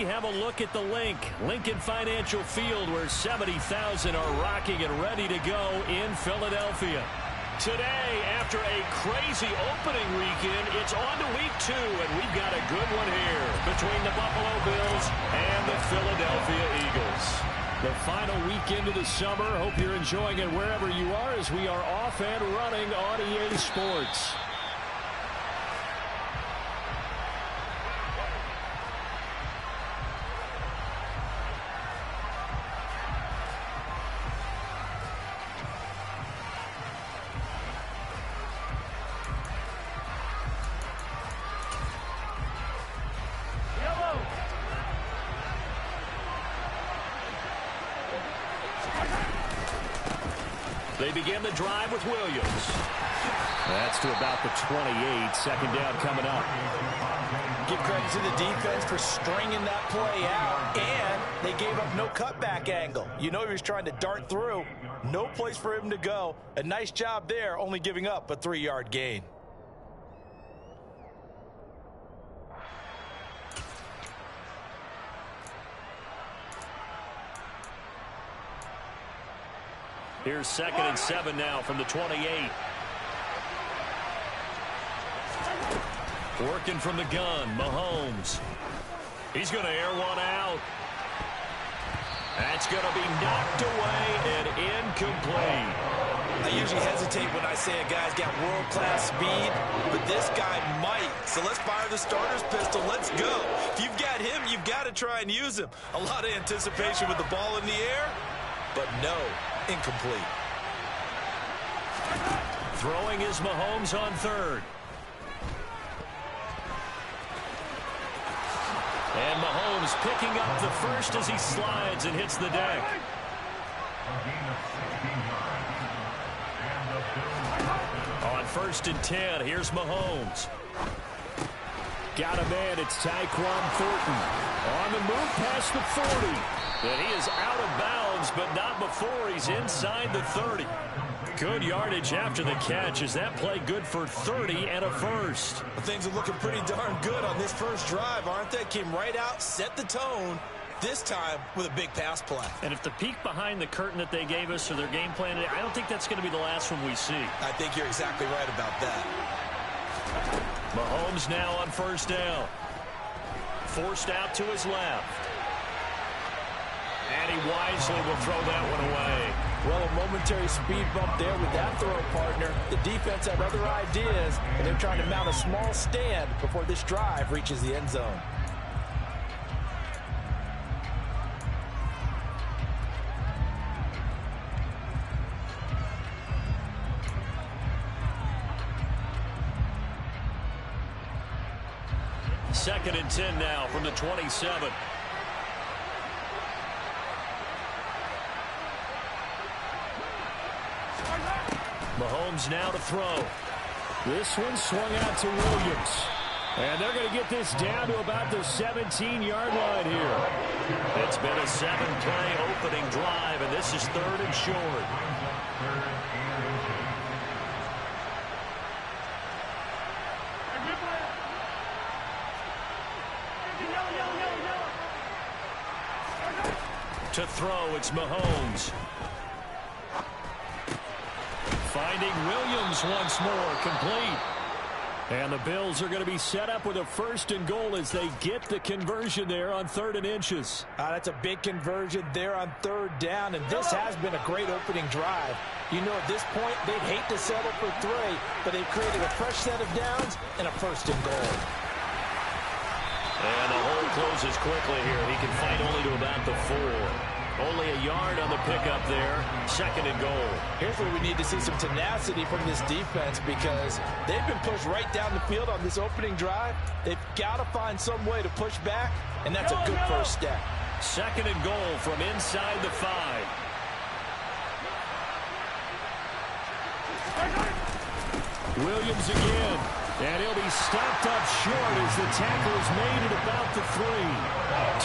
have a look at the Lincoln Financial Field, where 70,000 are rocking and ready to go in Philadelphia. Today, after a crazy opening weekend, it's on to week 2, and we've got a good one here between the Buffalo Bills and the Philadelphia Eagles. The final weekend of the summer. Hope you're enjoying it wherever you are as we are off and running on EA Sports. They begin the drive with Williams. That's to about the 28. Second down coming up. Give credit to the defense for stringing that play out, and they gave up no cutback angle. You know he was trying to dart through. No place for him to go. A nice job there, only giving up a 3-yard gain. Here's 2nd and 7 now from the 28. Working from the gun, Mahomes. He's going to air one out. That's going to be knocked away and incomplete. I usually hesitate when I say a guy's got world-class speed, but this guy might. So let's fire the starter's pistol. Let's go. If you've got him, you've got to try and use him. A lot of anticipation with the ball in the air, but no. Incomplete. Throwing is Mahomes on 3rd. And Mahomes picking up the first as he slides and hits the deck. On 1st and 10, here's Mahomes. Got a man, it's Tyquan Thornton. On the move past the 40. And he is out of bounds, but not before he's inside the 30. Good yardage after the catch. Is that play good for 30 and a first? Well, things are looking pretty darn good on this first drive, aren't they? Came right out, set the tone, this time with a big pass play. And if the peek behind the curtain that they gave us or their game plan, I don't think that's going to be the last one we see. I think you're exactly right about that. Mahomes now on 1st down. Forced out to his left. And he wisely will throw that one away. Well, a momentary speed bump there with that throw, partner. The defense had other ideas, and they're trying to mount a small stand before this drive reaches the end zone. Second and 10 now from the 27. Mahomes now to throw. This one swung out to Williams. And they're going to get this down to about the 17-yard line here. It's been a 7-play opening drive, and this is 3rd and short. To throw, it's Mahomes. Finding Williams once more, complete. And the Bills are going to be set up with a 1st and goal as they get the conversion there on 3rd and inches. That's a big conversion there on 3rd down, and this has been a great opening drive. You know, at this point, they'd hate to settle for 3, but they've created a fresh set of downs and a 1st and goal. And the hole closes quickly here. He can fight only to about the 4. Only a yard on the pickup there. 2nd and goal. Here's where we need to see some tenacity from this defense because they've been pushed right down the field on this opening drive. They've got to find some way to push back, and that's a good first step. 2nd and goal from inside the 5. Williams again. And he'll be stopped up short as the tackle is made at about the 3.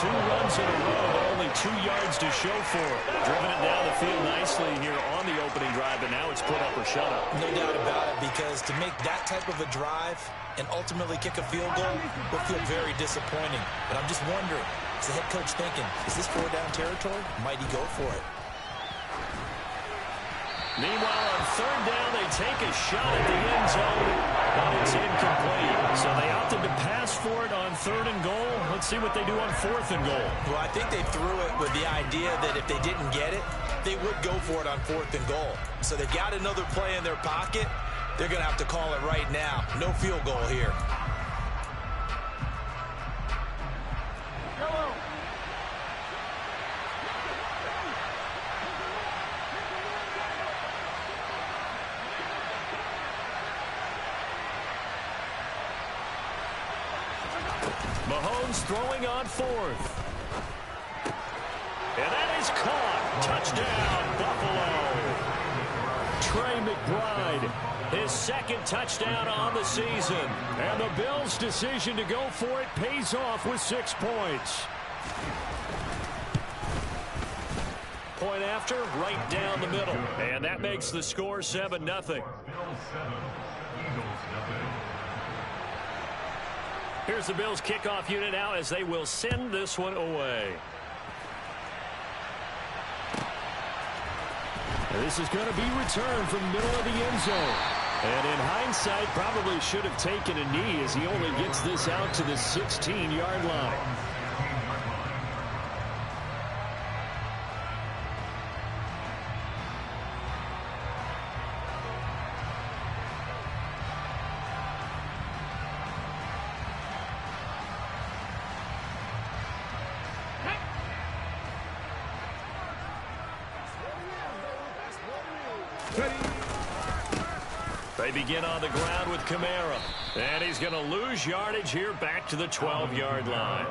2 runs in a row, but only 2 yards to show for it. Driven it down the field nicely here on the opening drive, but now it's put up or shut up. No doubt about it, because to make that type of a drive and ultimately kick a field goal will feel very disappointing. But I'm just wondering, Is the head coach thinking, is this 4-down territory? Might he go for it? Meanwhile, on third down, they take a shot at the end zone, but it's incomplete. So they opted to pass for it on third and goal. Let's see what they do on fourth and goal. Well, I think they threw it with the idea that if they didn't get it, they would go for it on fourth and goal. So they've got another play in their pocket. They're going to have to call it right now. No field goal here. Mahomes throwing on fourth. And that is caught. Touchdown, Buffalo. Trey McBride, his second touchdown on the season. And the Bills' decision to go for it pays off with 6 points. Point after, right down the middle. And that makes the score 7-0. Here's the Bills' kickoff unit now as they will send this one away. And this is going to be returned from middle of the end zone. And in hindsight, probably should have taken a knee as he only gets this out to the 16-yard line. They begin on the ground with Kamara. And he's going to lose yardage here back to the 12-yard line.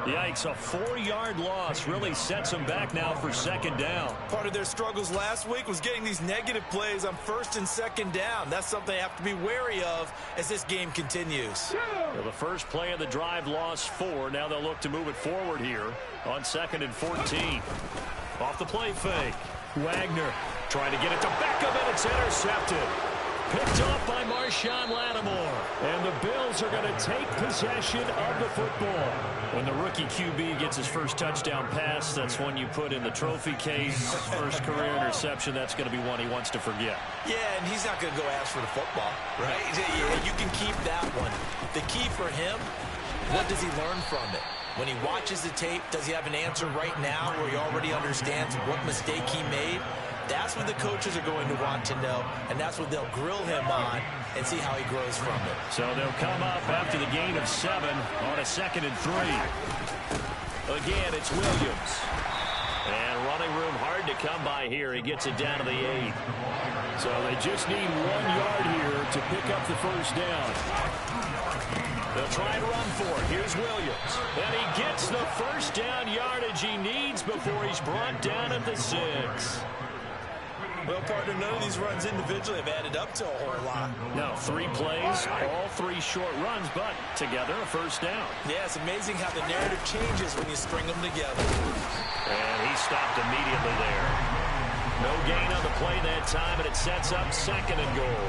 Yikes, a 4-yard loss really sets them back now for second down. Part of their struggles last week was getting these negative plays on first and second down. That's something they have to be wary of as this game continues. Well, the first play of the drive lost 4. Now they'll look to move it forward here on 2nd and 14. Off the play fake. Wagner trying to get it to Beckham, and it's intercepted. Picked off by Marshawn Lattimore. And the Bills are going to take possession of the football. When the rookie QB gets his first touchdown pass, that's one you put in the trophy case. First career interception, that's going to be one he wants to forget. Yeah, and he's not going to go ask for the football, right? You can keep that one. The key for him, what does he learn from it? When he watches the tape, does he have an answer right now where he already understands what mistake he made? That's what the coaches are going to want to know, and that's what they'll grill him on and see how he grows from it. So they'll come up after the gain of 7 on a 2nd and 3. Again, it's Williams. And running room hard to come by here. He gets it down to the 8. So they just need 1 yard here to pick up the first down. They'll try and run for it. Here's Williams. And he gets the first down yardage he needs before he's brought down at the 6. Well, partner, none of these runs individually have added up to a whole lot. No, 3 plays, all 3 short runs, but together a first down. Yeah, it's amazing how the narrative changes when you string them together. And he stopped immediately there. No gain on the play that time, and it sets up 2nd and goal.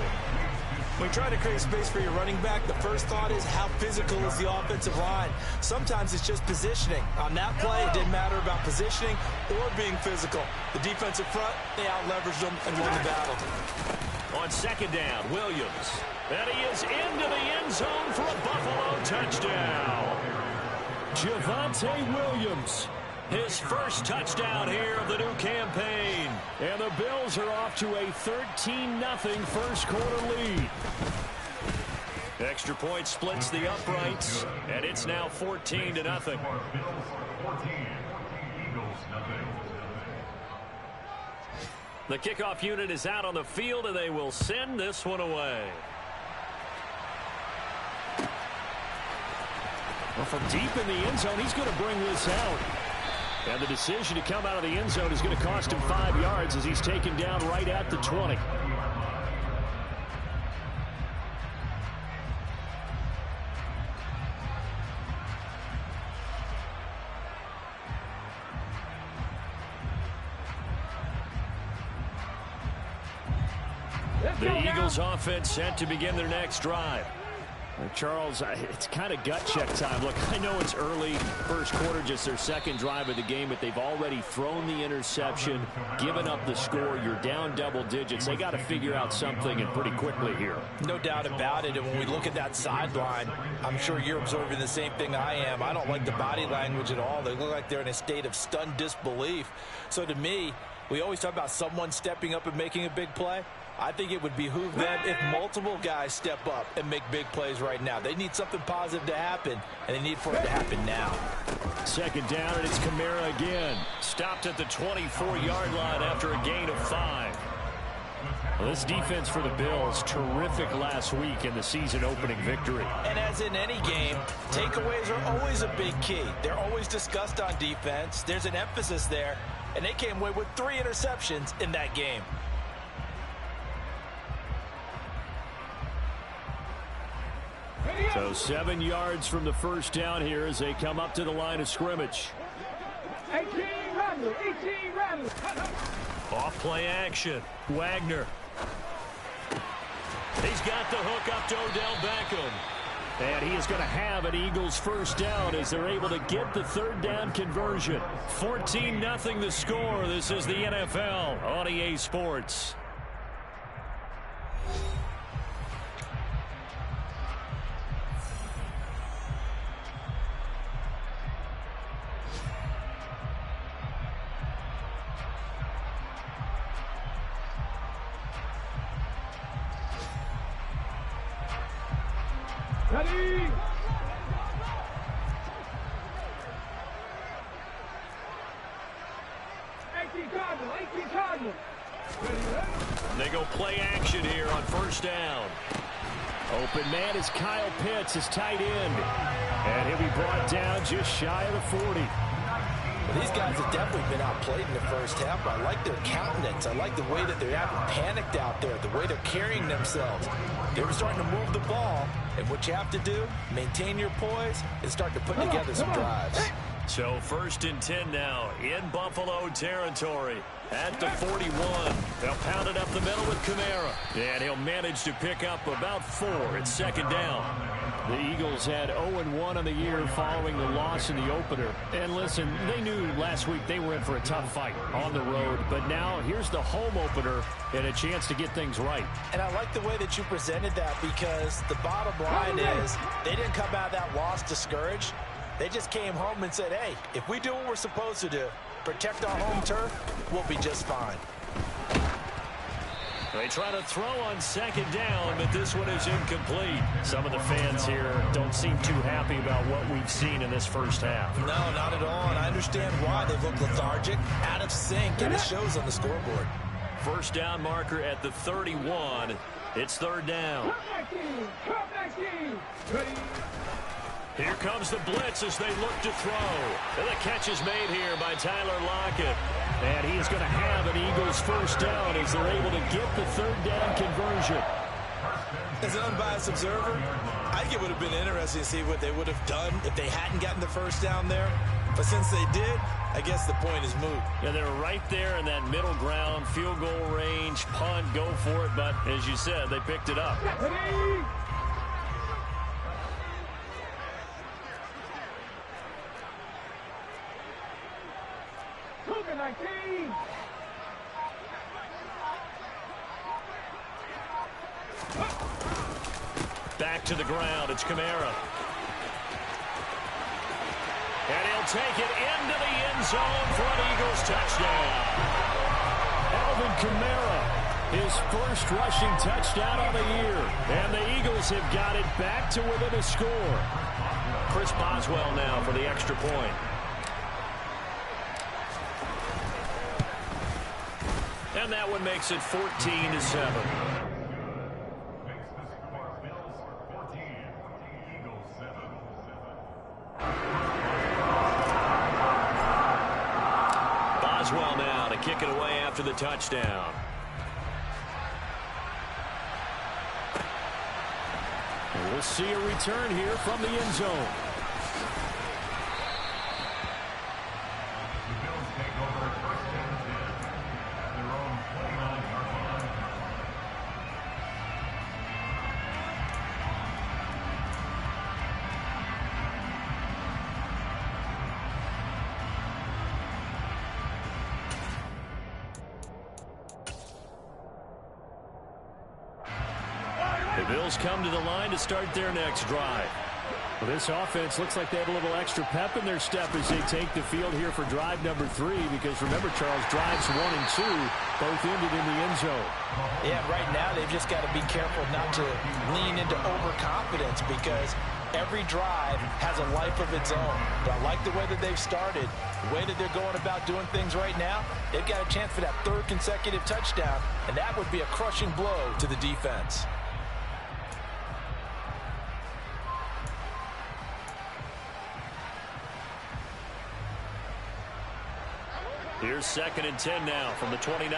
When you try to create space for your running back, the first thought is how physical is the offensive line. Sometimes it's just positioning. On that play, it didn't matter about positioning or being physical. The defensive front, they out-leveraged them and won the battle. On 2nd down, Williams. And he is into the end zone for a Buffalo touchdown. Javonte Williams. His first touchdown here of the new campaign. And the Bills are off to a 13-0 first quarter lead. Extra point splits the uprights, and it's now 14-0. The kickoff unit is out on the field, and they will send this one away. Well, from deep in the end zone, he's going to bring this out. And the decision to come out of the end zone is going to cost him 5 yards as he's taken down right at the 20. The Eagles offense set to begin their next drive. Charles, it's kind of gut check time. Look, I know it's early, first quarter, just their second drive of the game, but they've already thrown the interception, given up the score. You're down double digits. They got to figure out something, and pretty quickly here. No doubt about it, and when we look at that sideline, I'm sure you're observing the same thing I am. I don't like the body language at all. They look like they're in a state of stunned disbelief. So to me, we always talk about someone stepping up and making a big play. I think it would behoove them if multiple guys step up and make big plays right now. They need something positive to happen, and they need for it to happen now. Second down, and it's Kamara again. Stopped at the 24-yard line after a gain of 5. Well, this defense for the Bills, terrific last week in the season-opening victory. And as in any game, takeaways are always a big key. They're always discussed on defense. There's an emphasis there, and they came away with 3 interceptions in that game. So 7 yards from the first down here as they come up to the line of scrimmage. 18 run. Off play action. Wagner. He's got the hook up to Odell Beckham. And he is going to have an Eagles first down as they're able to get the third down conversion. 14-0 the score. This is the NFL on EA Sports. Ready. They go play action here on first down. Open man is Kyle Pitts, his tight end. And he'll be brought down just shy of the 40. Well, these guys have definitely been outplayed in the first half, but I like their countenance. I like the way that they're having panicked out there, the way they're carrying themselves. They were starting to move the ball, and what you have to do, maintain your poise and start to put together some drives. So 1st and 10 now in Buffalo territory at the 41. They'll pound it up the middle with Kamara. And he'll manage to pick up about 4 at second down. The Eagles had 0-1 on the year following the loss in the opener. And listen, they knew last week they were in for a tough fight on the road. But now here's the home opener and a chance to get things right. And I like the way that you presented that, because the bottom line is they didn't come out of that loss discouraged. They just came home and said, hey, if we do what we're supposed to do, protect our home turf, we'll be just fine. They try to throw on second down, but this one is incomplete. Some of the fans here don't seem too happy about what we've seen in this first half. No, not at all, and I understand why. They look lethargic, out of sync, and it shows on the scoreboard. First down marker at the 31. It's third down. Come back in. Ready. Here comes the blitz as they look to throw. And the catch is made here by Tyler Lockett. And he's going to have an Eagles first down as they're able to get the third down conversion. As an unbiased observer, I think it would have been interesting to see what they would have done if they hadn't gotten the first down there. But since they did, I guess the point is moot. Yeah, they're right there in that middle ground, field goal range, punt, go for it. But as you said, they picked it up. Ready. Back to the ground. It's Kamara. And he'll take it into the end zone for an Eagles touchdown. Alvin Kamara, his first rushing touchdown of the year. And the Eagles have got it back to within a score. Chris Boswell now for the extra point. And that one makes it 14-7. Boswell now to kick it away after the touchdown. And we'll see a return here from the end zone. The Bills come to the line to start their next drive. Well, this offense looks like they have a little extra pep in their step as they take the field here for drive number 3, because remember, Charles, drives 1 and 2 both ended in the end zone. Yeah, right now they've just got to be careful not to lean into overconfidence, because every drive has a life of its own. But I like the way that they've started, the way that they're going about doing things right now. They've got a chance for that 3rd consecutive touchdown, and that would be a crushing blow to the defense. Here's 2nd and 10 now from the 29.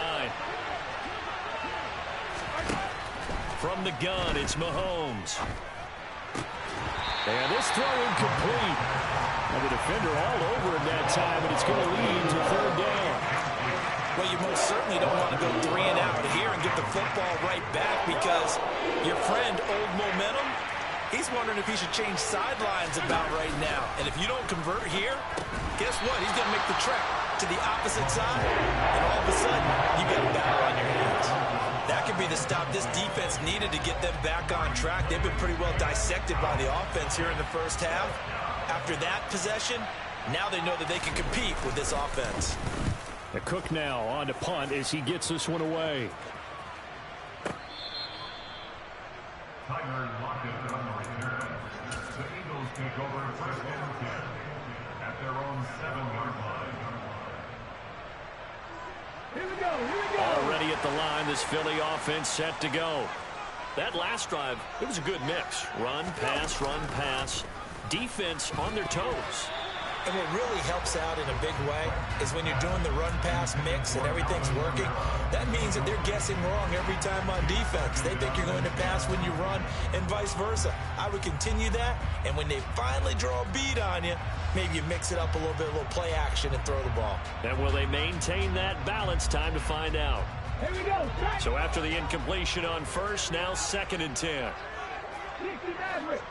From the gun, it's Mahomes. And this throw incomplete. And the defender all over him that time, and it's going to lead to 3rd down. Well, you most certainly don't want to go 3 and out here and get the football right back, because your friend, Old Momentum, he's wondering if he should change sidelines about right now. And if you don't convert here, guess what? He's going to make the trek to the opposite side, and all of a sudden, you got a battle on your hands. That could be the stop this defense needed to get them back on track. They've been pretty well dissected by the offense here in the first half. After that possession, now they know that they can compete with this offense. The Cook now on to punt as he gets this one away. Tigers locked in on the return. The Eagles take over first and 10 at their own 7-yard line. Here we go. Already at the line, this Philly offense set to go. That last drive, it was a good mix. Run, pass. Defense on their toes. And what really helps out in a big way is when you're doing the run-pass mix and everything's working, that means that they're guessing wrong every time on defense. They think you're going to pass when you run and vice versa. I would continue that, and when they finally draw a bead on you, maybe you mix it up a little bit, a little play action, and throw the ball. And will they maintain that balance? Time to find out. Here we go. So after the incompletion on first, now 2nd and 10. 60 Maverick.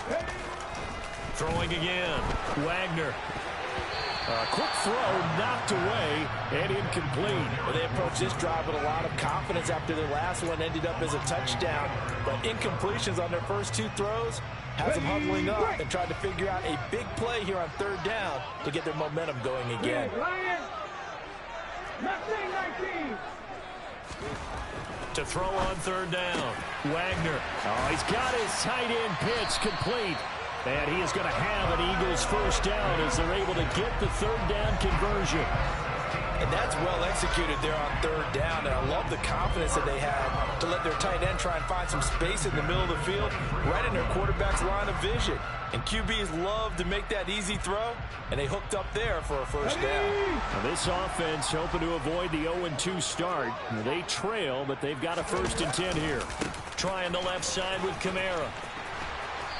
Ready? Throwing again. Wagner. A quick throw knocked away and incomplete. Well, they approached this drive with a lot of confidence after their last one ended up as a touchdown. But incompletions on their first 2 throws has them huddling up and trying to figure out a big play here on 3rd down to get their momentum going again. Lion. 19. To throw on 3rd down. Wagner. Oh, he's got his tight end pitch complete. And he is going to have an Eagles first down as they're able to get the 3rd down conversion. And that's well executed there on 3rd down. And I love the confidence that they had to let their tight end try and find some space in the middle of the field, right in their quarterback's line of vision. And QBs love to make that easy throw, and they hooked up there for a first down. Now this offense hoping to avoid the 0-2 start. They trail, but they've got a 1st and 10 here. Trying the left side with Kamara.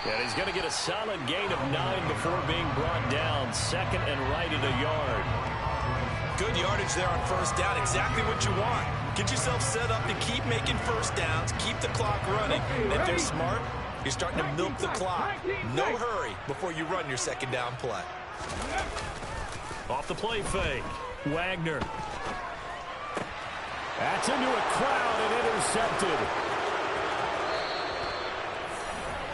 And he's going to get a solid gain of 9 before being brought down. 2nd and right at a yard. Good yardage there on 1st down. Exactly what you want. Get yourself set up to keep making first downs, keep the clock running. And if they're smart, you're starting to milk the clock. No hurry before you run your 2nd down play. Off the play fake. Wagner. That's into a crowd and intercepted.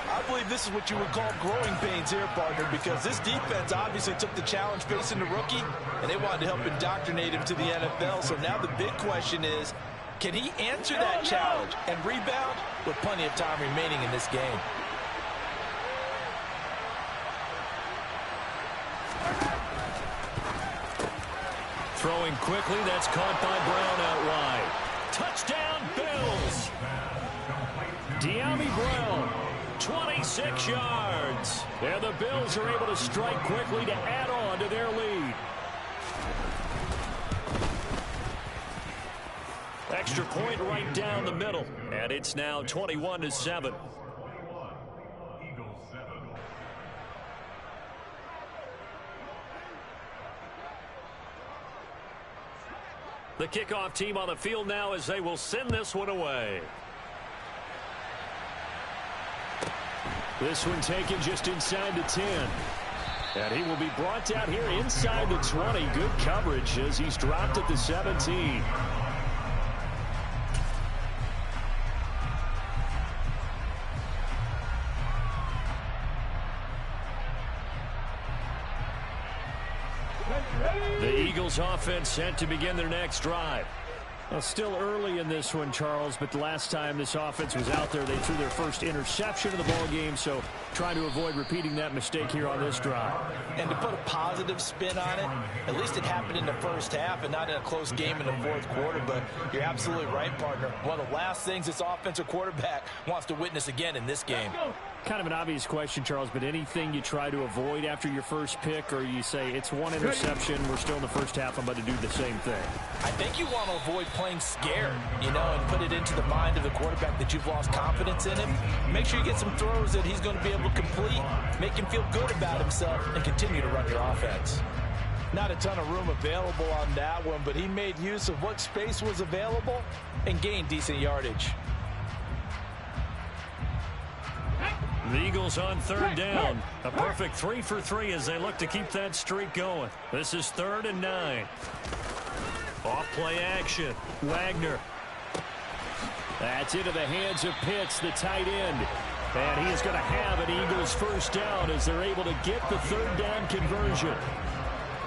I believe this is what you would call growing pains here, partner, because this defense obviously took the challenge facing the rookie, and they wanted to help indoctrinate him to the NFL. So now the big question is, can he answer that challenge and rebound with plenty of time remaining in this game? Throwing quickly, that's caught by Brown out wide. Touchdown, Bills! De'Ami Brown, 26 yards. And the Bills are able to strike quickly to add on to their lead. Extra point right down the middle. And it's now 21-7. The kickoff team on the field now as they will send this one away. This one taken just inside the 10. And he will be brought down here inside the 20. Good coverage as he's dropped at the 17. The Eagles offense set to begin their next drive. Well, still early in this one, Charles, but the last time this offense was out there, they threw their first interception of the ball game, so trying to avoid repeating that mistake here on this drive. And to put a positive spin on it, at least it happened in the first half and not in a close game in the fourth quarter, but you're absolutely right, partner. One of the last things this offensive quarterback wants to witness again in this game. Kind of an obvious question, Charles, but anything you try to avoid after your first pick, or you say it's one interception, we're still in the first half, I'm about to do the same thing? I think you want to avoid playing scared, and put it into the mind of the quarterback that you've lost confidence in him. Make sure you get some throws that he's going to be able to complete, make him feel good about himself, and continue to run your offense. Not a ton of room available on that one, but he made use of what space was available and gained decent yardage. The Eagles on third down. A perfect 3 for 3 as they look to keep that streak going. This is 3rd and 9. Off play action. Wagner. That's into the hands of Pitts, the tight end. And he is going to have an Eagles first down as they're able to get the third down conversion.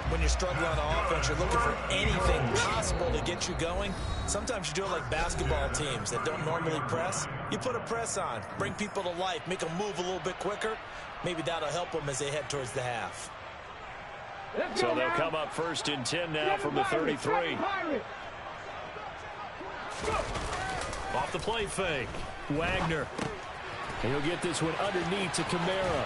When you're struggling on offense, you're looking for anything possible to get you going. Sometimes you do it like basketball teams that don't normally press. You put a press on, bring people to life, make them move a little bit quicker. Maybe that'll help them as they head towards the half. So they'll come up 1st and 10 now from the 33. Off the play fake. Wagner. And he'll get this one underneath to Kamara.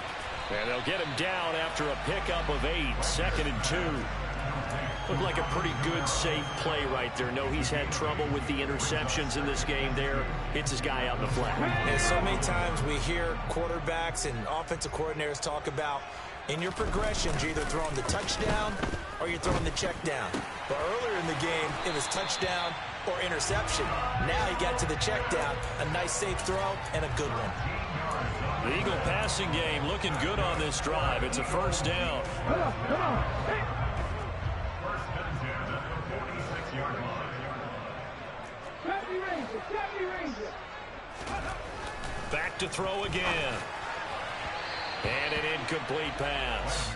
And they'll get him down after a pickup of 8. 2nd and 2. Looked like a pretty good, safe play right there. No, he's had trouble with the interceptions in this game there. Hits his guy out in the flat. And so many times we hear quarterbacks and offensive coordinators talk about in your progressions, you're either throwing the touchdown or you're throwing the check down. But earlier in the game, it was touchdown or interception. Now he got to the check down. A nice safe throw and a good one. The Eagle passing game looking good on this drive. It's a first down. Come on. Hey. First and 10 at the 46-yard line. Trap me, Ranger. Back to throw again. And an incomplete pass.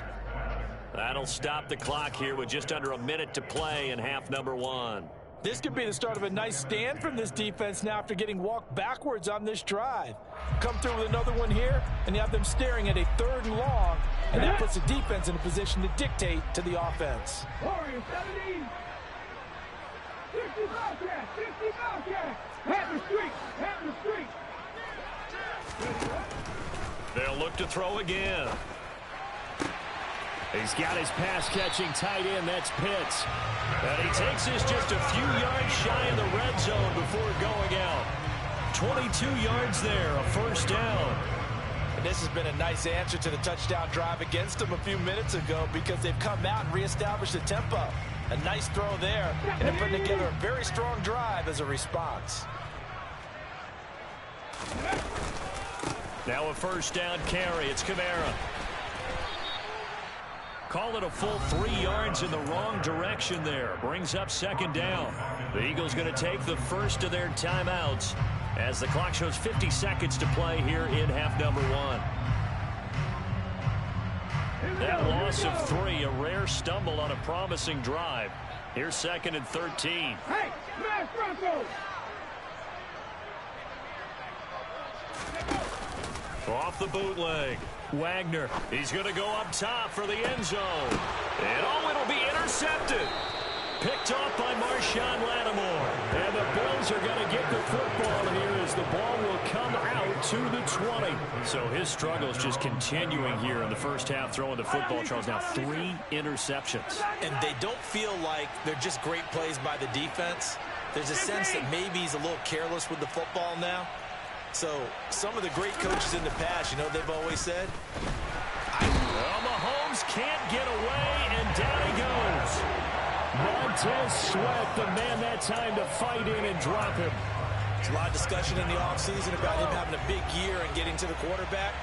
That'll stop the clock here with just under a minute to play in half number 1. This could be the start of a nice stand from this defense now after getting walked backwards on this drive. Come through with another one here, and you have them staring at a 3rd and long, and that puts the defense in a position to dictate to the offense. Warriors 17. 60 Bobcat. 60 Bobcat. Have the streak. They'll look to throw again. He's got his pass-catching tight end. That's Pitts. And he takes this just a few yards shy of the red zone before going out. 22 yards there, a first down. And this has been a nice answer to the touchdown drive against them a few minutes ago because they've come out and reestablished the tempo. A nice throw there, and they're putting together a very strong drive as a response. Now a first down carry. It's Kamara. Call it a full 3 yards in the wrong direction there. Brings up 2nd down. The Eagles going to take the first of their timeouts as the clock shows 50 seconds to play here in half number 1. That loss of 3, a rare stumble on a promising drive. Here's 2nd and 13. Hey, smash Bronco. Off the bootleg. Wagner. He's going to go up top for the end zone. And it'll be intercepted. Picked off by Marshawn Lattimore. And the Bills are going to get the football here as the ball will come out to the 20. So his struggles just continuing here in the first half, throwing the football. Charles, now 3 interceptions. And they don't feel like they're just great plays by the defense. There's a sense that maybe he's a little careless with the football now. So some of the great coaches in the past, they've always said, well, Mahomes can't get away, and down he goes. Montez Sweat, the man that time to fight in and drop him. There's a lot of discussion in the offseason about him having a big year and getting to the quarterback.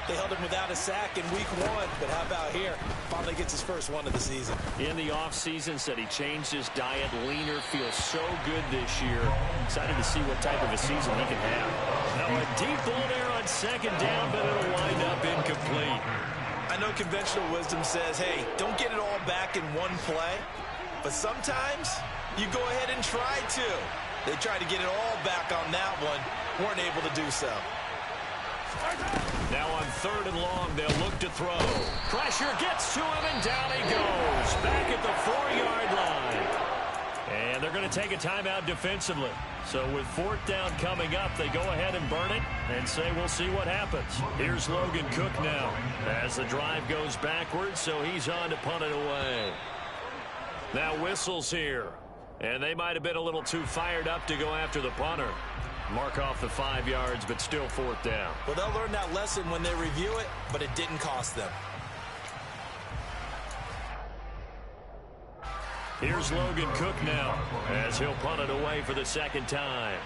They held him without a sack in week 1, but how about here? Finally gets his first one of the season. In the offseason, said he changed his diet, leaner, feels so good this year. Excited to see what type of a season he can have. Now a deep ball there on 2nd down, but it'll wind up incomplete. I know conventional wisdom says, hey, don't get it all back in one play, but sometimes you go ahead and try to. They tried to get it all back on that one, weren't able to do so. Now on 3rd and long, they'll look to throw. Pressure gets to him, and down he goes. Back at the 4-yard line. And they're going to take a timeout defensively. So with 4th down coming up, they go ahead and burn it and say we'll see what happens. Here's Logan Cook now as the drive goes backwards, so he's on to punt it away. Now whistles here. And they might have been a little too fired up to go after the punter. Mark off the 5 yards, but still 4th down. Well, they'll learn that lesson when they review it, but it didn't cost them. Here's Logan Cook now as he'll punt it away for the 2nd time.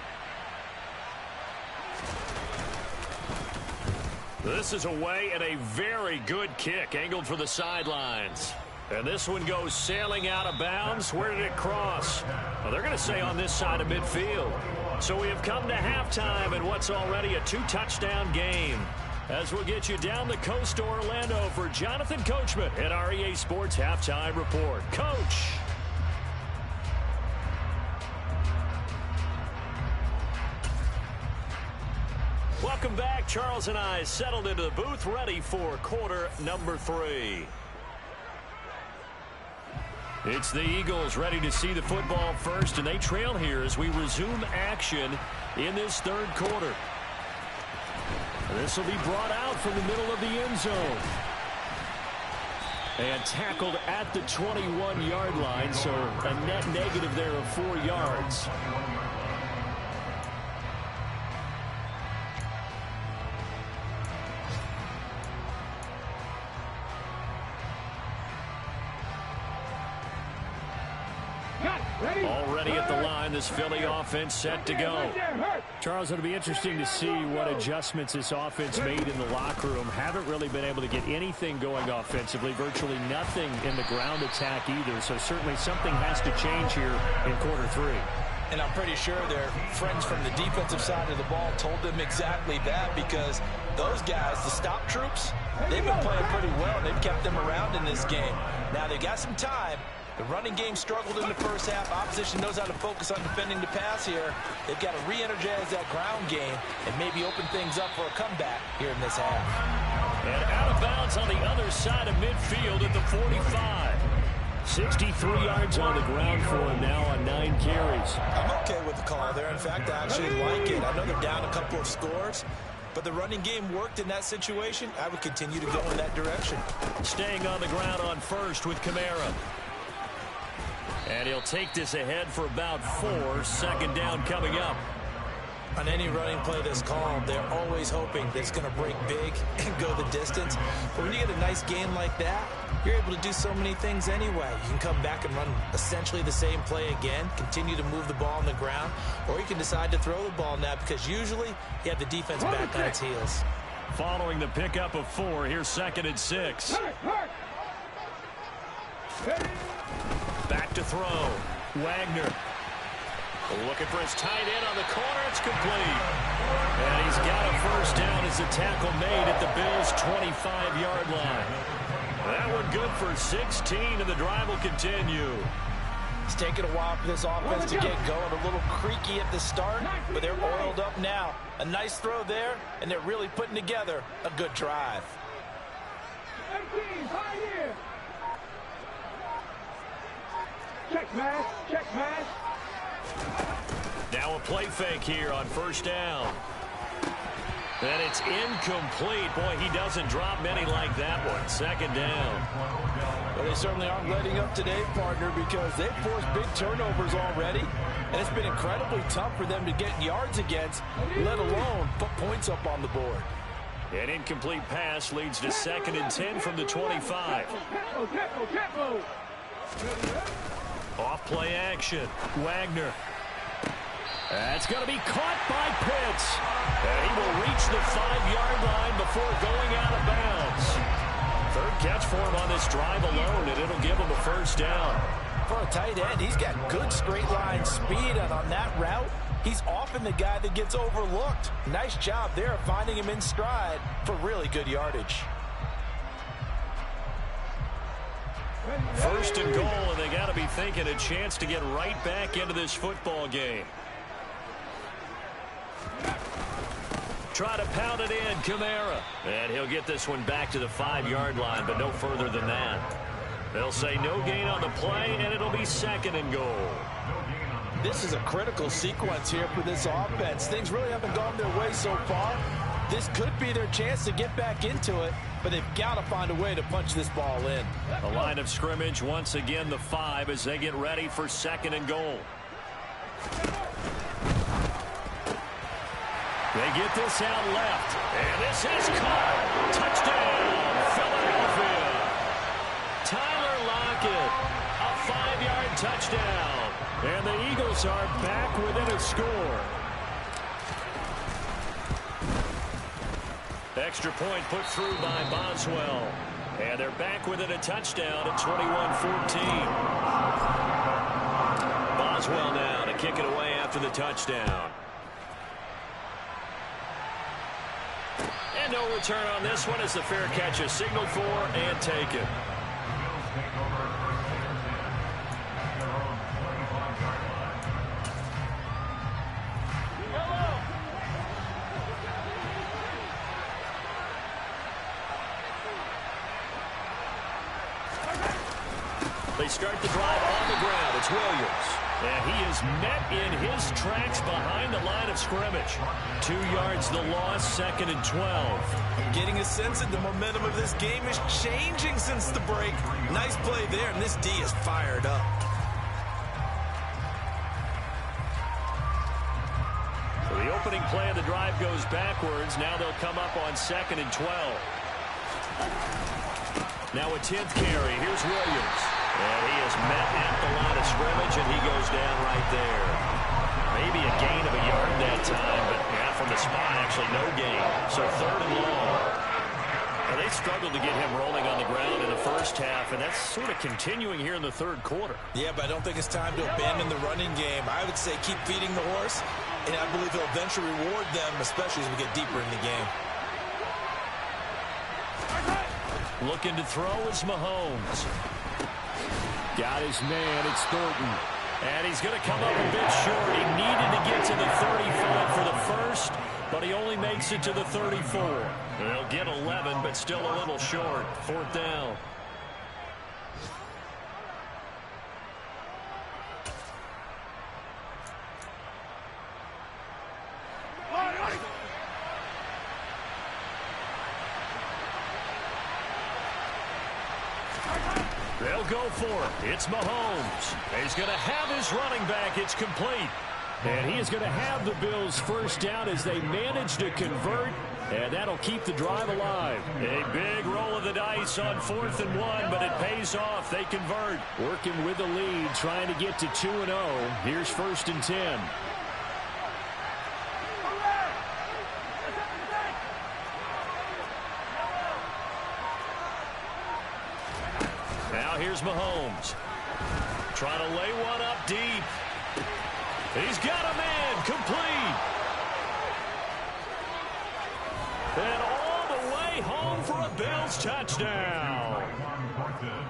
This is away, and a very good kick angled for the sidelines. And this one goes sailing out of bounds. Where did it cross? Well, they're going to say on this side of midfield. So we have come to halftime in what's already a 2-touchdown game. As we'll get you down the coast to Orlando for Jonathan Coachman at our EA Sports Halftime Report. Coach. Welcome back. Charles and I settled into the booth, ready for quarter number 3. It's the Eagles ready to see the football first, and they trail here as we resume action in this 3rd quarter. This will be brought out from the middle of the end zone. And tackled at the 21-yard line, so a net negative there of 4 yards. Already at the line, this Philly offense set to go. Charles, it'll be interesting to see what adjustments this offense made in the locker room. Haven't really been able to get anything going offensively, virtually nothing in the ground attack either. So certainly something has to change here in quarter 3. And I'm pretty sure their friends from the defensive side of the ball told them exactly that, because those guys, the stop troops, they've been playing pretty well. They've kept them around in this game. Now they've got some time. The running game struggled in the first half. Opposition knows how to focus on defending the pass here. They've got to re-energize that ground game and maybe open things up for a comeback here in this half. And out of bounds on the other side of midfield at the 45. 63 yards on the ground for him now on 9 carries. I'm okay with the call there. In fact, I actually like it. I know they're down a couple of scores, but the running game worked in that situation. I would continue to go in that direction. Staying on the ground on first with Kamara. And he'll take this ahead for about 4. 2nd down coming up. On any running play that's called, they're always hoping that it's going to break big and go the distance. But when you get a nice gain like that, you're able to do so many things anyway. You can come back and run essentially the same play again, continue to move the ball on the ground, or you can decide to throw the ball now, because usually you have the defense back on its heels. Following the pickup of 4, here's 2nd and 6. Back to throw. Wagner. Looking for his tight end on the corner. It's complete. And he's got a first down as the tackle made at the Bills' 25-yard line. That one good for 16, and the drive will continue. It's taken a while for this offense to get going. A little creaky at the start, but they're oiled up now. A nice throw there, and they're really putting together a good drive. 18, right here. Check pass, check pass. Now a play fake here on first down. And it's incomplete. Boy, he doesn't drop many like that one. 2nd down. Well, they certainly aren't letting up today, partner, because they've forced big turnovers already. And it's been incredibly tough for them to get yards against, let alone put points up on the board. An incomplete pass leads to 2nd and 10 from the 25. Off play action. Wagner. That's going to be caught by Pitts. And he will reach the 5-yard line before going out of bounds. 3rd catch for him on this drive alone, and it'll give him a first down. For a tight end, he's got good straight line speed, and on that route, he's often the guy that gets overlooked. Nice job there of finding him in stride for really good yardage. First and goal, and they got to be thinking a chance to get right back into this football game. Try to pound it in, Kamara. And he'll get this one back to the 5-yard line, but no further than that. They'll say no gain on the play, and it'll be second and goal. This is a critical sequence here for this offense. Things really haven't gone their way so far. This could be their chance to get back into it, but they've got to find a way to punch this ball in. The line of scrimmage, once again, the 5 as they get ready for second and goal. They get this out left, and this is caught. Touchdown, Philadelphia. Tyler Lockett, a 5-yard touchdown. And the Eagles are back within a score. Extra point put through by Boswell. And they're back within a touchdown at 21-14. Boswell now to kick it away after the touchdown. And no return on this one as the fair catch is signaled for and taken. They start the drive on the ground. It's Williams. And he is met in his tracks behind the line of scrimmage. 2 yards the loss, second and 12. I'm getting a sense that the momentum of this game is changing since the break. Nice play there, and this D is fired up. So the opening play of the drive goes backwards. Now they'll come up on second and 12. Now a 10th carry. Here's Williams. And he is met at the line of scrimmage, and he goes down right there. Maybe a gain of a yard that time, but yeah, from the spot, actually no gain. So third and long. And they struggled to get him rolling on the ground in the first half, and that's sort of continuing here in the third quarter. Yeah, but I don't think it's time to abandon the running game. I would say keep feeding the horse, and I believe he'll eventually reward them, especially as we get deeper in the game. Looking to throw is Mahomes. Got his man, it's Thornton. And he's going to come up a bit short. He needed to get to the 35 for the first, but he only makes it to the 34. They'll get 11, but still a little short. Fourth down. They'll go for it. It's Mahomes. He's going to have his running back. It's complete. And he is going to have the Bills first down as they manage to convert. And that'll keep the drive alive. A big roll of the dice on 4th and 1, but it pays off. They convert. Working with the lead, trying to get to 2-0. Here's 1st and 10. Now here's Mahomes. Trying to lay one up deep. He's got a man, complete. And all the way home for a Bills touchdown.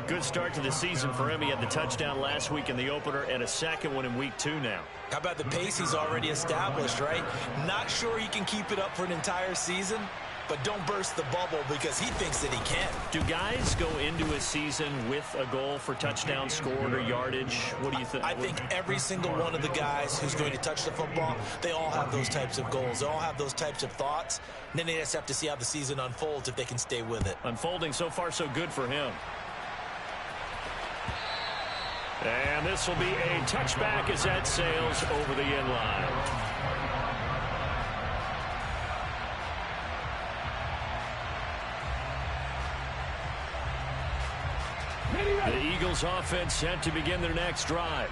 Good start to the season for him. He had the touchdown last week in the opener and a second one in week 2 now. How about the pace he's already established, right? Not sure he can keep it up for an entire season, but don't burst the bubble because he thinks that he can. Do guys go into a season with a goal for touchdown scored or yardage? What do you think? I think every single one of the guys who's going to touch the football, they all have those types of goals. They all have those types of thoughts. And then they just have to see how the season unfolds if they can stay with it. Unfolding so far so good for him. And this will be a touchback as that sails over the end line. The Eagles offense set to begin their next drive.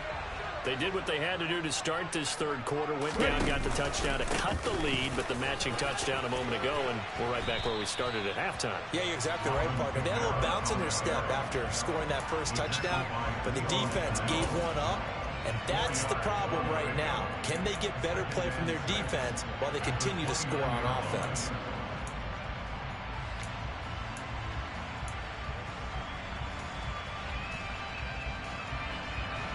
They did what they had to do to start this third quarter. Went down, got the touchdown to cut the lead, but the matching touchdown a moment ago, and we're right back where we started at halftime. Yeah, you're exactly right, partner. They had a little bounce in their step after scoring that first touchdown, but the defense gave one up, and that's the problem right now. Can they get better play from their defense while they continue to score on offense?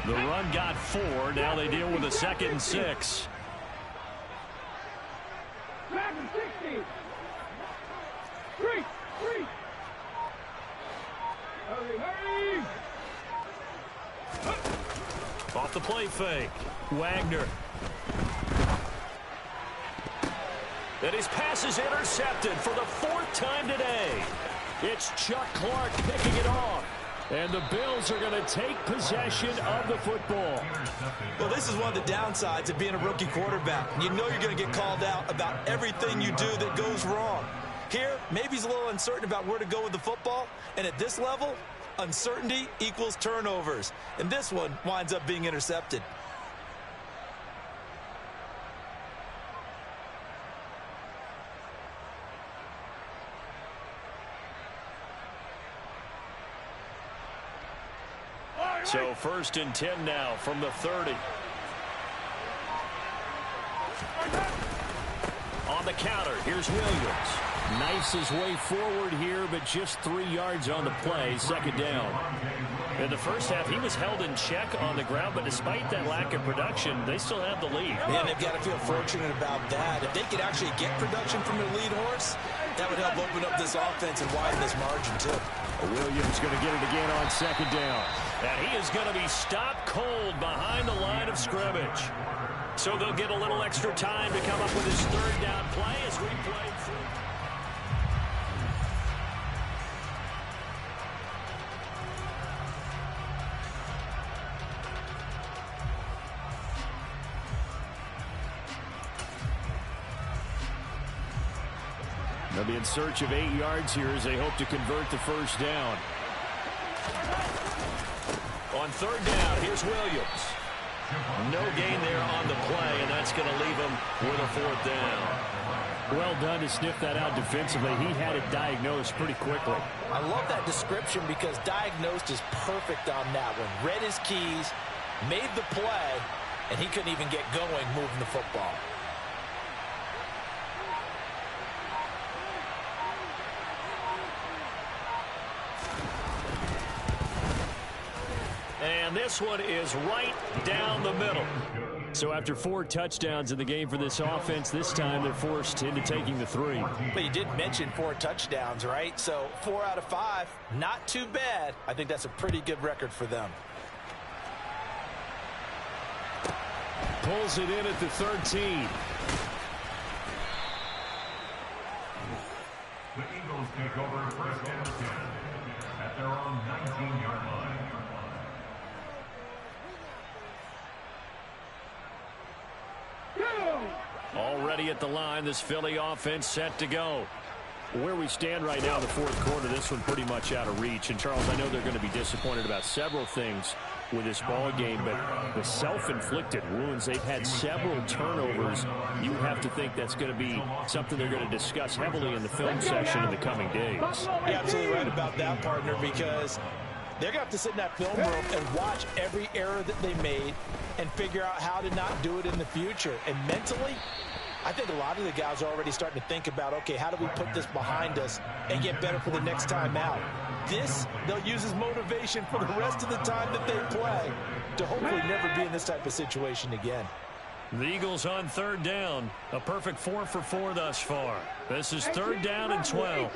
The run got 4. Now they deal with a 2nd and 6. Back and 60. Three. Hurry. Off the play fake. Wagner. And his pass is intercepted for the 4th time today. It's Chuck Clark picking it off. And the Bills are going to take possession of the football. Well, this is one of the downsides of being a rookie quarterback. You know you're going to get called out about everything you do that goes wrong. Here, maybe he's a little uncertain about where to go with the football. And at this level, uncertainty equals turnovers. And this one winds up being intercepted. So 1st and 10 now from the 30. On the counter, here's Williams. Knifes his way forward here, but just 3 yards on the play, 2nd down. In the first half, he was held in check on the ground, but despite that lack of production, they still have the lead. Man, they've got to feel fortunate about that. If they could actually get production from their lead horse, that would help open up this offense and widen this margin, too. Williams going to get it again on 2nd down. And he is going to be stopped cold behind the line of scrimmage. So they'll get a little extra time to come up with his 3rd down play as we play through. They'll be in search of 8 yards here as they hope to convert the 1st down. On 3rd down, here's Williams. No gain there on the play, and that's going to leave him with a 4th down. Well done to sniff that out defensively. He had it diagnosed pretty quickly. I love that description because diagnosed is perfect on that one. Read his keys, made the play, and he couldn't even get going moving the football. And this one is right down the middle. So after 4 touchdowns in the game for this offense, this time they're forced into taking the 3. But you did mention 4 touchdowns, right? So 4 out of 5, not too bad. I think that's a pretty good record for them. Pulls it in at the 13. The Eagles take over 1st and 10 at their own 19-yard line. Already at the line, this Philly offense set to go. Where we stand right now in the 4th quarter, this one pretty much out of reach. And, Charles, I know they're going to be disappointed about several things with this ball game, but the self-inflicted wounds, they've had several turnovers. You have to think that's going to be something they're going to discuss heavily in the film session in the coming days. You're absolutely right about that, partner, because they're going to have to sit in that film room and watch every error that they made and figure out how to not do it in the future. And mentally, I think a lot of the guys are already starting to think about, okay, how do we put this behind us and get better for the next time out? This, they'll use as motivation for the rest of the time that they play to hopefully never be in this type of situation again. The Eagles on 3rd down. A perfect 4 for 4 thus far. This is 3rd down and 12.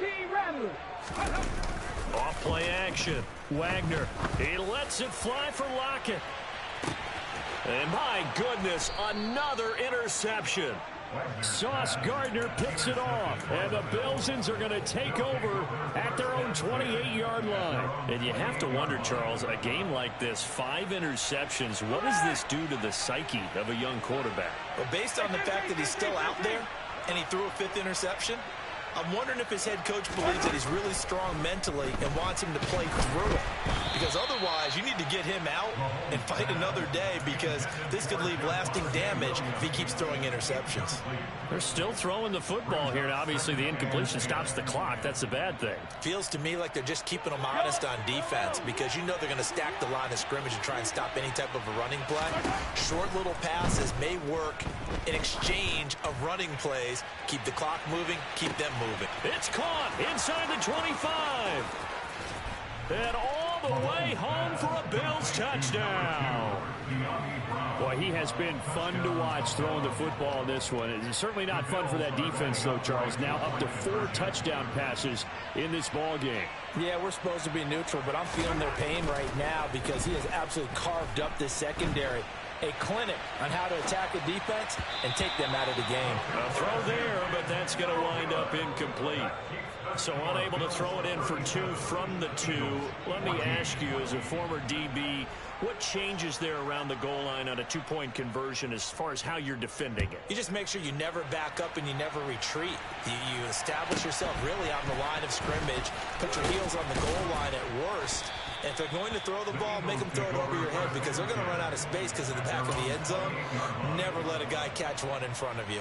Off play action. Wagner. He lets it fly for Lockett. And my goodness, another interception. Sauce Gardner picks it off. And the Bilsons are going to take over at their own 28-yard line. And you have to wonder, Charles, a game like this, 5 interceptions, what does this do to the psyche of a young quarterback? Well, based on the fact that he's still out there and he threw a 5th interception, I'm wondering if his head coach believes that he's really strong mentally and wants him to play through it. Because otherwise, you need to get him out and fight another day, because this could leave lasting damage if he keeps throwing interceptions. They're still throwing the football here, and obviously the incompletion stops the clock. That's a bad thing. Feels to me like they're just keeping them honest on defense, because you know they're going to stack the line of scrimmage and try and stop any type of a running play. Short little passes may work in exchange of running plays. Keep the clock moving, keep them moving. It's caught inside the 25. And all all the way home for a Bills touchdown. Boy, he has been fun to watch throwing the football in this one. It's certainly not fun for that defense, though, Charles. Now up to 4 touchdown passes in this ball game. Yeah, we're supposed to be neutral, but I'm feeling their pain right now because he has absolutely carved up this secondary. A clinic on how to attack a defense and take them out of the game. A throw there, but that's going to wind up incomplete. So unable to throw it in for 2 from the 2. Let me ask you, as a former DB, what changes there around the goal line on a 2-point conversion as far as how you're defending it? You just make sure you never back up and you never retreat. You establish yourself really on the line of scrimmage, put your heels on the goal line at worst. And if they're going to throw the ball, make them throw it over your head because they're going to run out of space because of the back of the end zone. Never let a guy catch one in front of you.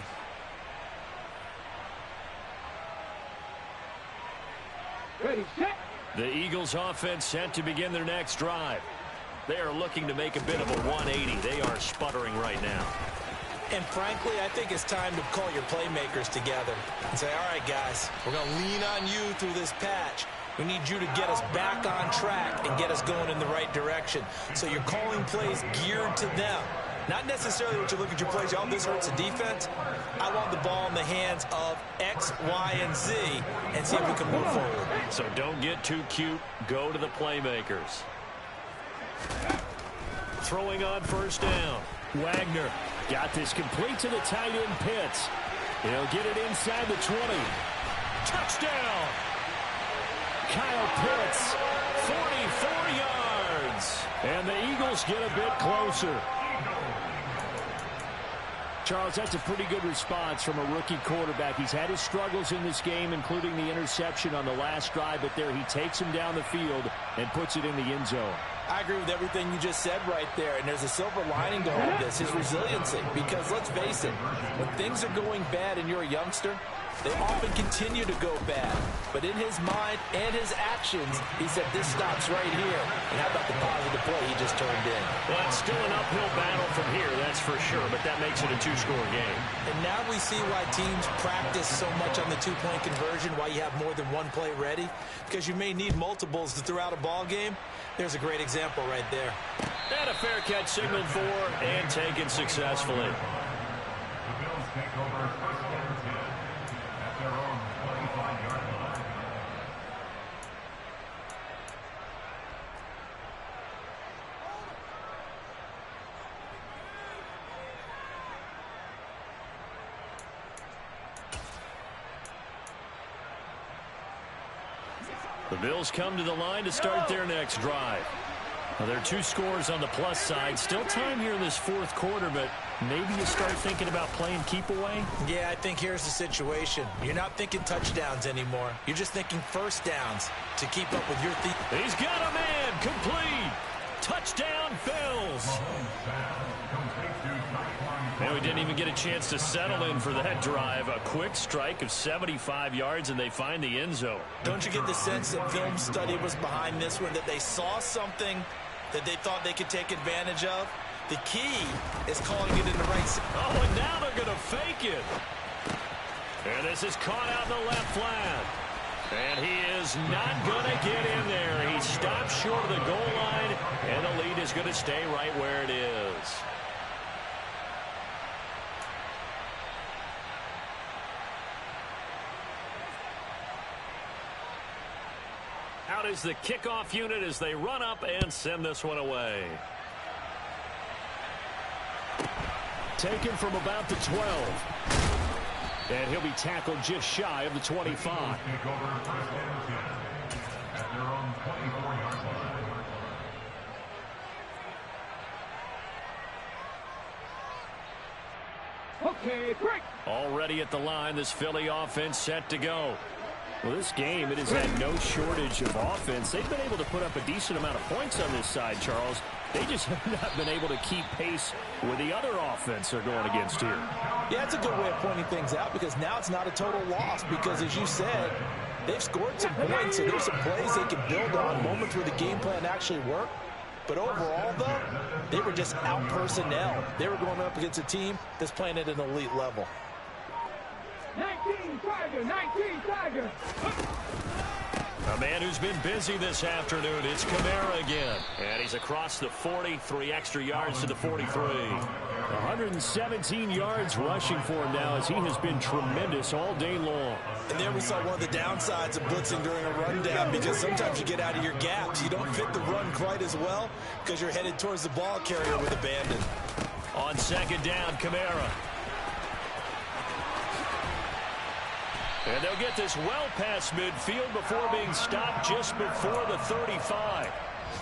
Ready, set. The Eagles offense set to begin their next drive. They are looking to make a bit of a 180. They are sputtering right now. And frankly, I think it's time to call your playmakers together and say, all right, guys, we're going to lean on you through this patch. We need you to get us back on track and get us going in the right direction. So you're calling plays geared to them. Not necessarily what you look at your plays, oh, this hurts the defense. I want the ball in the hands of X, Y, and Z and see if we can move forward. So don't get too cute. Go to the playmakers. Throwing on first down. Wagner got this complete to the tight end Pitts. He'll get it inside the 20. Touchdown! Kyle Pitts, 44 yards. And the Eagles get a bit closer. Charles, that's a pretty good response from a rookie quarterback. He's had his struggles in this game, including the interception on the last drive, but there he takes him down the field and puts it in the end zone. I agree with everything you just said right there, and there's a silver lining to all this, his resiliency. Because let's face it, when things are going bad and you're a youngster, they often continue to go bad. But in his mind and his actions, he said, this stops right here. And how about the positive play he just turned in? Well, it's still an uphill battle from here, that's for sure, but that makes it a 2-score game. And now we see why teams practice so much on the 2-point conversion, why you have more than one play ready, because you may need multiples to throw out a ball game. There's a great example right there. And a fair catch signaled for and taken successfully. The Bills take over first and 10 at their own 25-yard line. The Bills come to the line to start their next drive. Well, there are 2 scores on the plus side. Still time here in this 4th quarter, but maybe you start thinking about playing keep away? Yeah, I think here's the situation. You're not thinking touchdowns anymore. You're just thinking first downs to keep up with your He's got a man. Complete. Touchdown, Bills. And we didn't even get a chance to settle in for that drive. A quick strike of 75 yards, and they find the end zone. Don't you get the sense that film study was behind this one, that they saw something that they thought they could take advantage of? The key is calling it in the right... Oh, and now they're going to fake it. And this is caught out in the left flat. And he is not going to get in there. He stops short of the goal line, and the lead is going to stay right where it is. Out is the kickoff unit as they run up and send this one away. Taken from about the 12. And he'll be tackled just shy of the 25. Take over first and 10 at their own 24-yard line. Okay, break. Already at the line, this Philly offense set to go. Well, this game, it has had no shortage of offense. They've been able to put up a decent amount of points on this side, Charles. They just have not been able to keep pace with the other offense they're going against here. Yeah, it's a good way of pointing things out because now it's not a total loss because, as you said, they've scored some points and there's some plays they can build on, moments where the game plan actually worked. But overall, though, they were just out personnel. They were going up against a team that's playing at an elite level. 19 Tiger, 19 Tiger. A A man who's been busy this afternoon. It's Kamara again. And he's across the 40, 3 extra yards to the 43. 117 yards rushing for him now as he has been tremendous all day long. And there we saw one of the downsides of blitzing during a rundown, because sometimes you get out of your gaps. You don't fit the run quite as well because you're headed towards the ball carrier with abandon. On second down, Kamara. And they'll get this well past midfield before being stopped just before the 35.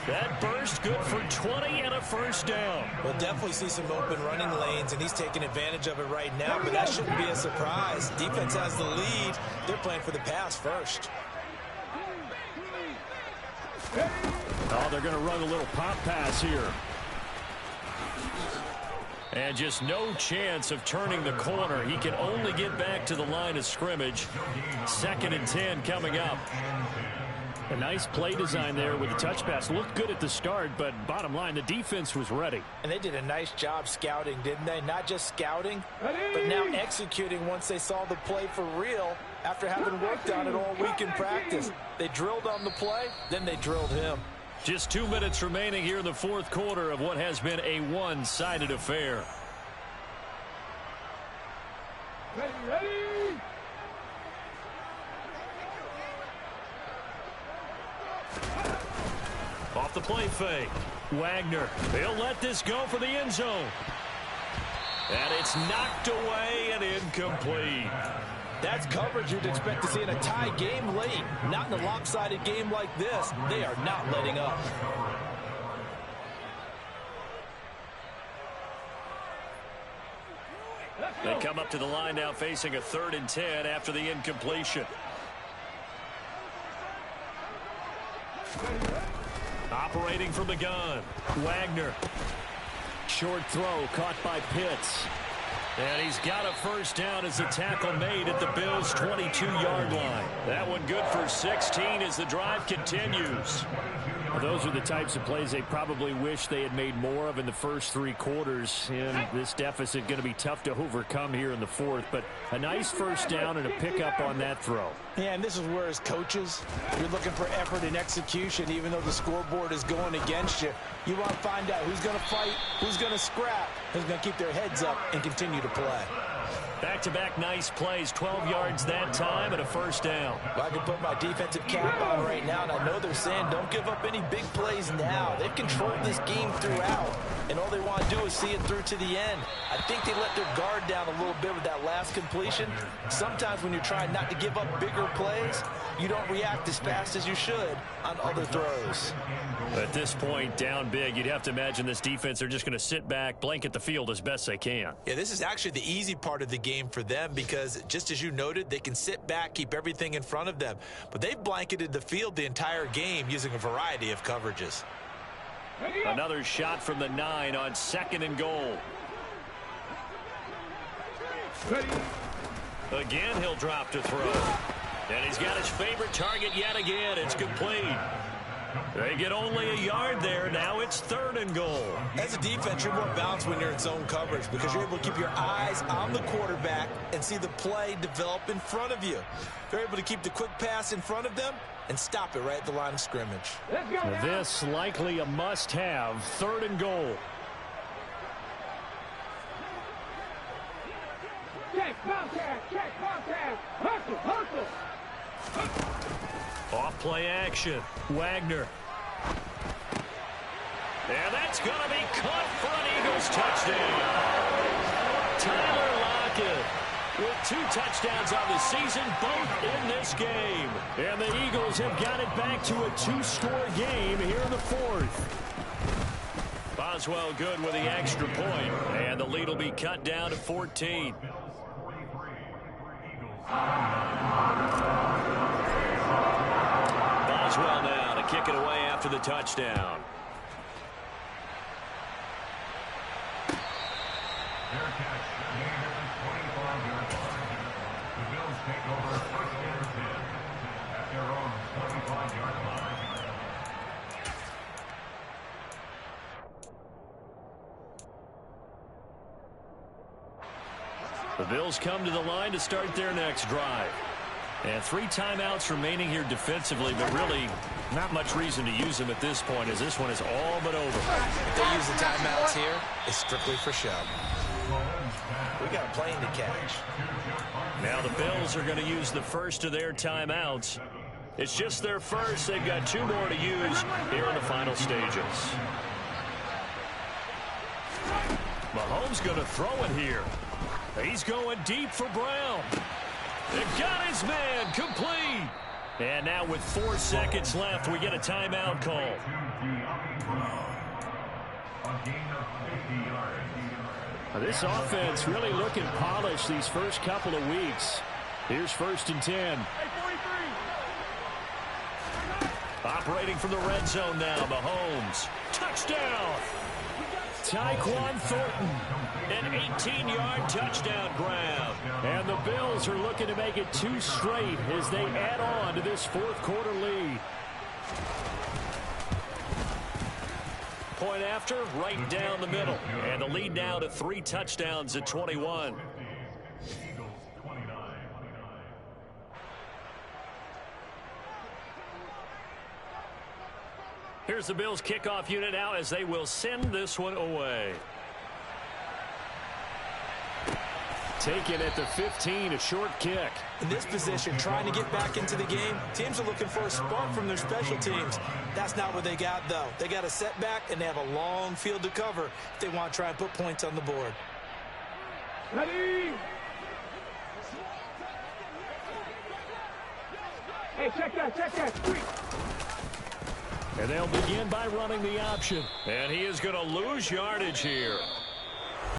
That burst good for 20 and a first down. We'll definitely see some open running lanes, and he's taking advantage of it right now, but that shouldn't be a surprise. Defense has the lead. They're playing for the pass first. Oh, they're going to run a little pop pass here. And just no chance of turning the corner. He can only get back to the line of scrimmage. 2nd and 10 coming up. A nice play design there with the touch pass. Looked good at the start, but bottom line, the defense was ready. And they did a nice job scouting, didn't they? Not just scouting, but now executing once they saw the play for real after having worked on it all week in practice. They drilled on the play, then they drilled him. Just 2 minutes remaining here in the 4th quarter of what has been a one-sided affair. Ready. Off the play fake. Wagner. He'll let this go for the end zone. And it's knocked away and incomplete. That's coverage you'd expect to see in a tie game late. Not in a lopsided game like this. They are not letting up. They come up to the line now facing a 3rd and 10 after the incompletion. Operating from the gun. Wagner. Short throw caught by Pitts. And he's got a first down as the tackle made at the Bills' 22-yard line. That one good for 16 as the drive continues. Well, those are the types of plays they probably wish they had made more of in the first 3 quarters. And this deficit going to be tough to overcome here in the 4th. But a nice first down and a pickup on that throw. Yeah, and this is where, as coaches, you're looking for effort and execution, even though the scoreboard is going against you. You want to find out who's going to fight, who's going to scrap, who's going to keep their heads up and continue to play. Back-to-back nice plays, 12 yards that time and a first down. Well, I can put my defensive cap on right now, and I know they're saying don't give up any big plays now. They've controlled this game throughout, and all they want to do is see it through to the end. I think they let their guard down a little bit with that last completion. Sometimes when you're trying not to give up bigger plays, you don't react as fast as you should on other throws. At this point, down big, you'd have to imagine this defense, they're just going to sit back, blanket the field as best they can. Yeah, this is actually the easy part of the game for them because, just as you noted, they can sit back, keep everything in front of them. But they've blanketed the field the entire game using a variety of coverages. Another shot from the 9 on 2nd and goal. Again, he'll drop to throw. And he's got his favorite target yet again. It's complete. They get only a yard there. Now it's 3rd and goal. As a defense, you're more balanced when you're in zone coverage because you're able to keep your eyes on the quarterback and see the play develop in front of you. They're able to keep the quick pass in front of them and stop it right at the line of scrimmage. This likely a must-have. 3rd and goal. Check contact. Hustle. Off play action. Wagner. And that's going to be caught for an Eagles touchdown. Tyler Lockett with 2 touchdowns on the season, both in this game. And the Eagles have got it back to a 2-score game here in the 4th. Boswell good with the extra point, and the lead will be cut down to 14. Boswell now to kick it away after the touchdown. Their catch, gained at the 25-yard line. The Bills take over 1st and 10 at their own 25-yard line. The Bills come to the line to start their next drive. And 3 timeouts remaining here defensively, but really not much reason to use them at this point, as this one is all but over. If they use the timeouts here, it's strictly for show. We got a plane to catch. Now the Bills are going to use the first of their timeouts. It's just their first. They've got 2 more to use here in the final stages. Mahomes going to throw it here. He's going deep for Brown. They got his man complete. And now with 4 seconds left, we get a timeout call. This offense really looking polished these first couple of weeks. Here's 1st and 10. Operating from the red zone now, Mahomes. Touchdown. Tyquan Thornton. An 18-yard touchdown grab. And the Bills are looking to make it 2 straight as they add on to this 4th quarter lead. Point after, right down the middle. And the lead now to 3 touchdowns at 21. Here's the Bills kickoff unit now as they will send this one away. Taken at the 15, a short kick. In this position, trying to get back into the game, teams are looking for a spark from their special teams. That's not what they got, though. They got a setback, and they have a long field to cover if they want to try and put points on the board. Ready? Hey, check that. 3. And they'll begin by running the option. And he is going to lose yardage here.